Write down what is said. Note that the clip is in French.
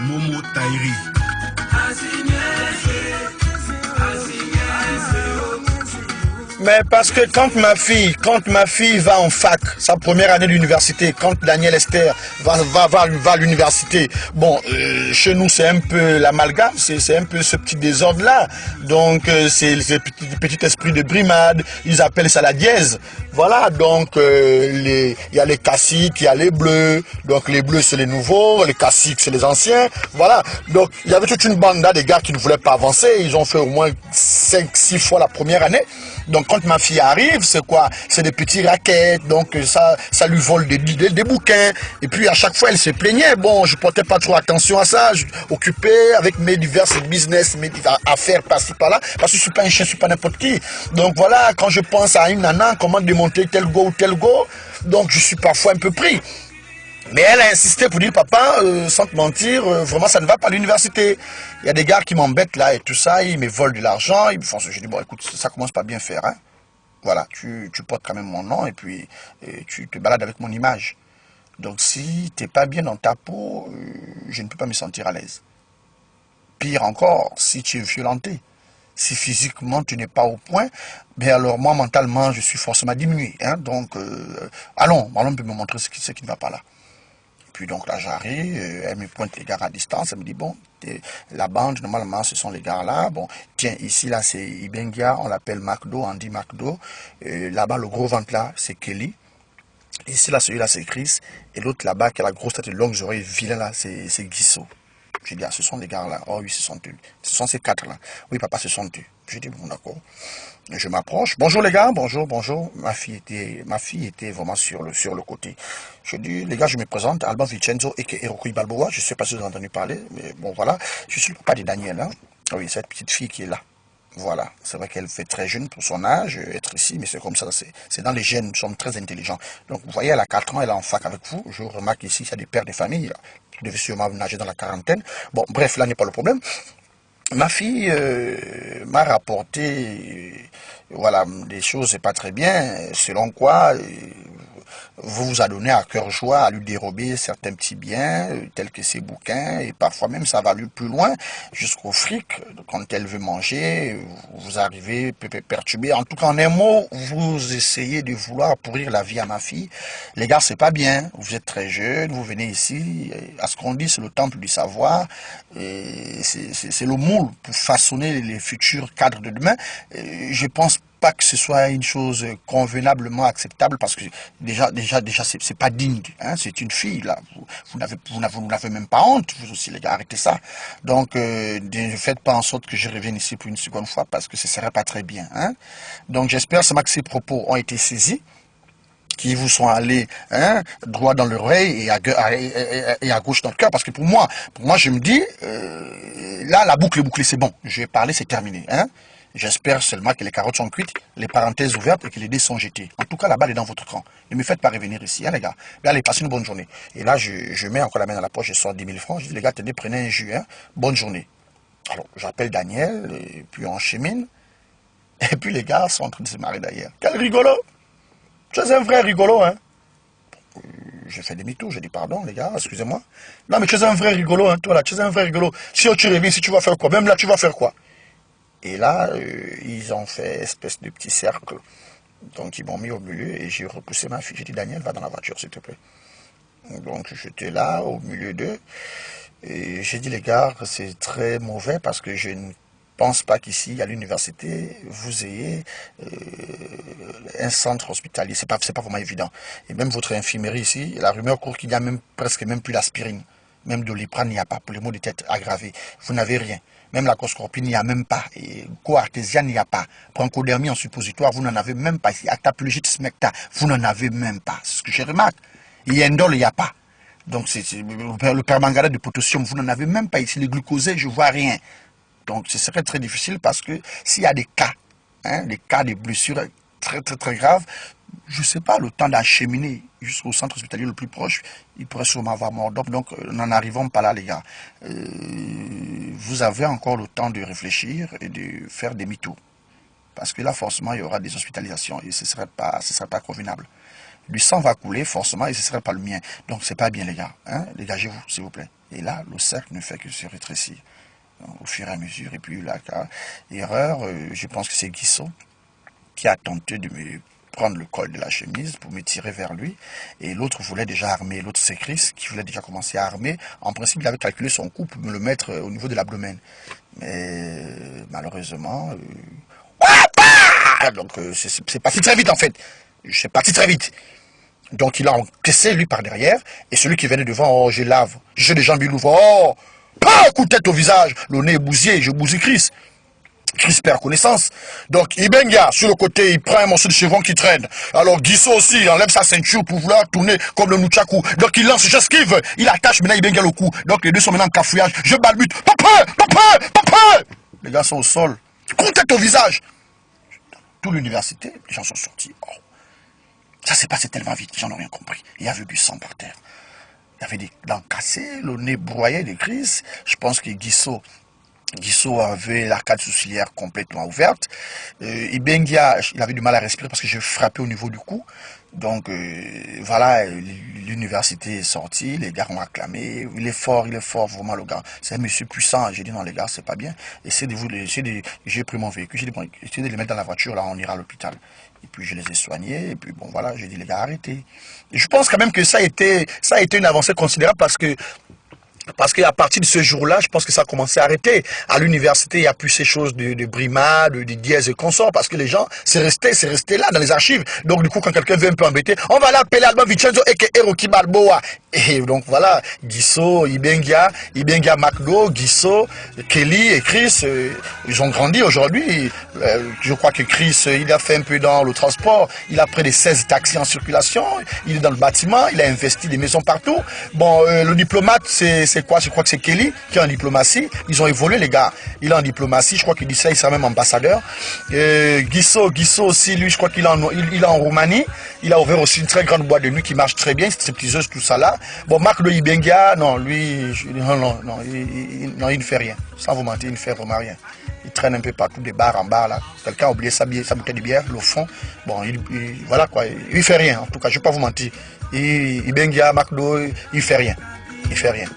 Momo Taïri. Mais parce que quand ma fille va en fac, sa première année d'université, quand Daniel Esther va à l'université, bon, chez nous c'est un peu l'amalgame, c'est un peu ce petit désordre-là. Donc c'est le petit esprit de brimade, ils appellent ça la dièse. Voilà, donc il y a les caciques, il y a les bleus, donc les bleus c'est les nouveaux, les caciques c'est les anciens, voilà. Donc il y avait toute une bande là, des gars qui ne voulaient pas avancer, ils ont fait au moins 5-6 fois la première année. Donc quand ma fille arrive, c'est quoi? C'est des petits raquettes, donc ça lui vole des bouquins. Et puis à chaque fois, elle se plaignait. Bon, je portais pas trop attention à ça, je occupé avec mes divers business, mes diverses affaires par-ci par-là, parce que je suis pas un chien, je suis pas n'importe qui. Donc voilà, quand je pense à une nana, comment démonter tel go ou tel go, donc je suis parfois un peu pris. Mais elle a insisté pour dire, papa, sans te mentir, vraiment ça ne va pas à l'université. Il y a des gars qui m'embêtent là et tout ça, ils me volent de l'argent, ils me font ça. Je dis, bon écoute, ça commence pas bien faire. Hein. Voilà, tu portes quand même mon nom et puis tu te balades avec mon image. Donc si tu n'es pas bien dans ta peau, je ne peux pas me sentir à l'aise. Pire encore, si tu es violenté, si physiquement tu n'es pas au point, ben alors moi mentalement je suis forcément diminué. Hein. Donc allons, on peut me montrer ce qui ne va pas là. Puis donc là j'arrive, elle me pointe les gars à distance, elle me dit bon, la bande normalement ce sont les gars là, bon tiens ici là c'est Ibengia, on l'appelle McDo, Andy McDo, là-bas le gros ventre là c'est Kelly, ici là celui-là c'est Chris, et l'autre là-bas qui a la grosse tête et longues oreilles vilain là c'est Guissot. J'ai dit ah, ce sont les gars là, oh oui ce sont eux, ce sont ces quatre là, oui papa ce sont eux. J'ai dit bon d'accord. Je m'approche. Bonjour les gars, bonjour, bonjour. Ma fille était vraiment sur le côté. Je dis, les gars, je me présente, Alban Vincenzo et Hirokui Balboa. Je ne sais pas si vous avez entendu parler, mais bon voilà. Je suis le papa de Daniel. Hein. Oui, cette petite fille qui est là. Voilà, c'est vrai qu'elle fait très jeune pour son âge, être ici, mais c'est comme ça, c'est dans les gènes, nous sommes très intelligents. Donc vous voyez, elle a 4 ans, elle est en fac avec vous. Je remarque ici, il y a des pères de famille, qui devaient sûrement nager dans la quarantaine. Bon, bref, là n'est pas le problème. Ma fille m'a rapporté, voilà, des choses c'est pas très bien, selon quoi vous vous adonnez à cœur joie à lui dérober certains petits biens, tels que ses bouquins, et parfois même ça va aller plus loin, jusqu'au fric, quand elle veut manger, vous arrivez perturbé. En tout cas, en un mot, vous essayez de vouloir pourrir la vie à ma fille. Les gars, c'est pas bien, vous êtes très jeune, vous venez ici, à ce qu'on dit, c'est le temple du savoir, c'est le moule pour façonner les futurs cadres de demain. Je pense pas que ce soit une chose convenablement acceptable parce que déjà c'est pas digne, hein, c'est une fille là, vous n'avez même pas honte, vous aussi les gars, arrêtez ça. Donc ne faites pas en sorte que je revienne ici pour une seconde fois parce que ce serait pas très bien, hein. Donc j'espère seulement que ces propos ont été saisis, qui vous sont allés droit dans l'oreille et à gauche dans le cœur, parce que pour moi je me dis là la boucle est bouclée, c'est bon, je vais parler, c'est terminé, hein. J'espère seulement que les carottes sont cuites, les parenthèses ouvertes et que les dés sont jetés. En tout cas, la balle est dans votre camp. Ne me faites pas revenir ici, hein, les gars. Mais allez, passez une bonne journée. Et là, je mets encore la main dans la poche, je sors 10 000 francs. Je dis, les gars, tenez, prenez un jus, hein. Bonne journée. Alors, j'appelle Daniel, et puis on chemine. Et puis les gars sont en train de se marrer d'ailleurs. Quel rigolo! Tu es un vrai rigolo, hein. J'ai fait demi-tour, j'ai dit pardon les gars, excusez-moi. Non mais tu es un vrai rigolo, hein, toi là, tu es un vrai rigolo. Si tu reviens, si tu vas faire quoi? Même là, tu vas faire quoi? Et là, ils ont fait espèce de petit cercle. Donc ils m'ont mis au milieu et j'ai repoussé ma fille. J'ai dit Daniel, va dans la voiture s'il te plaît. Donc j'étais là au milieu d'eux. Et j'ai dit les gars, c'est très mauvais parce que je ne pense pas qu'ici, à l'université, vous ayez un centre hospitalier. C'est pas vraiment évident. Et même votre infirmerie ici, la rumeur court qu'il n'y a même presque même plus d'aspirine. Même de Doliprane, il n'y a pas. Pour les maux de tête aggravés, vous n'avez rien. Même la coscorpine, il n'y a même pas. Et coartésiane, il n'y a pas. Branchodermie en suppositoire, vous n'en avez même pas. Ici, actapulgite smecta, vous n'en avez même pas. C'est ce que j'ai remarqué. Yendol, il n'y a pas. Donc, c'est le permanganate de potassium, vous n'en avez même pas ici. Les glucosés, je ne vois rien. Donc, ce serait très difficile parce que s'il y a des cas, des cas de blessures très, très, très graves, je ne sais pas, le temps d'acheminer jusqu'au centre hospitalier le plus proche, il pourrait sûrement avoir mort d'homme. Donc, n'en arrivons pas là, les gars. Vous avez encore le temps de réfléchir et de faire demi-tour. Parce que là, forcément, il y aura des hospitalisations et ce ne serait pas convenable. du sang va couler forcément et ce ne serait pas le mien. Donc c'est pas bien les gars, hein? Dégagez-vous s'il vous plaît. Et là, le cercle ne fait que se rétrécir au fur et à mesure. Et puis là, erreur, je pense que c'est Guissot qui a tenté de me prendre le col de la chemise pour me tirer vers lui. Et l'autre voulait déjà armer, l'autre c'est Chris qui voulait déjà commencer à armer. En principe, il avait calculé son coup pour me le mettre au niveau de l'abdomen. Mais malheureusement... donc c'est parti très vite en fait. C'est parti très vite. Donc il a encaissé lui par derrière. Et celui qui venait devant, oh je lave. J'ai des jambes lourdes. Oh, coup de tête au visage. Le nez est bousillé, je bousille Chris. Chris perd connaissance. Donc Ibenga, sur le côté, il prend un morceau de chevron qui traîne. Alors Guissot aussi, il enlève sa ceinture pour vouloir tourner comme le Nunchaku. Donc il lance, j'esquive. Il attache maintenant Ibenga le cou. Donc les deux sont maintenant en cafouillage. Je balbute. Papa. Les gars sont au sol. Coup de tête au visage. Toute l'université, les gens sont sortis. Oh. Ça s'est passé tellement vite, les gens n'ont rien compris. Il y avait du sang par terre. Il y avait des dents cassées, le nez broyé, des crises. Je pense que Guissot avait l'arcade sourcilière complètement ouverte. Ibengia, il avait du mal à respirer parce que j'ai frappé au niveau du cou. Donc voilà, l'université est sortie, les gars ont acclamé. Il est fort, vraiment le gars. C'est un monsieur puissant. J'ai dit non les gars, c'est pas bien. J'ai pris mon véhicule, j'ai dit bon, essayez de les mettre dans la voiture, là on ira à l'hôpital. Et puis je les ai soignés, et puis bon voilà, j'ai dit les gars arrêtez. Et je pense quand même que ça a été une avancée considérable parce qu'à partir de ce jour-là, je pense que ça a commencé à arrêter. À l'université, il n'y a plus ces choses de brimades, de dièse et consorts, parce que les gens, c'est resté là dans les archives. Donc du coup, quand quelqu'un veut un peu embêter, on va l'appeler Alban Vincenzo et Rocky Balboa. Et donc voilà, Guissot, Ibenga McDo, Guissot, Kelly et Chris, ils ont grandi aujourd'hui. Je crois que Chris, il a fait un peu dans le transport. Il a près de 16 taxis en circulation. Il est dans le bâtiment. Il a investi des maisons partout. Bon, le diplomate, c'est quoi? Je crois que c'est Kelly qui est en diplomatie. Ils ont évolué, les gars. Il est en diplomatie. Je crois qu'il dit ça, il sera même ambassadeur. Guissot aussi, lui, je crois qu'il est en Roumanie. Il a ouvert aussi une très grande boîte de nuit qui marche très bien, stripteaseuse, tout ça là. Bon, Marc de Ibenga, non, lui, il ne fait rien. Sans vous mentir, il ne fait vraiment rien. Il traîne un peu partout, des bars en bar là. Quelqu'un a oublié sa bouteille de bière, le fond. Bon, voilà quoi, il fait rien. En tout cas, je ne vais pas vous mentir. Ibenga, McDo, il fait rien. Il fait rien.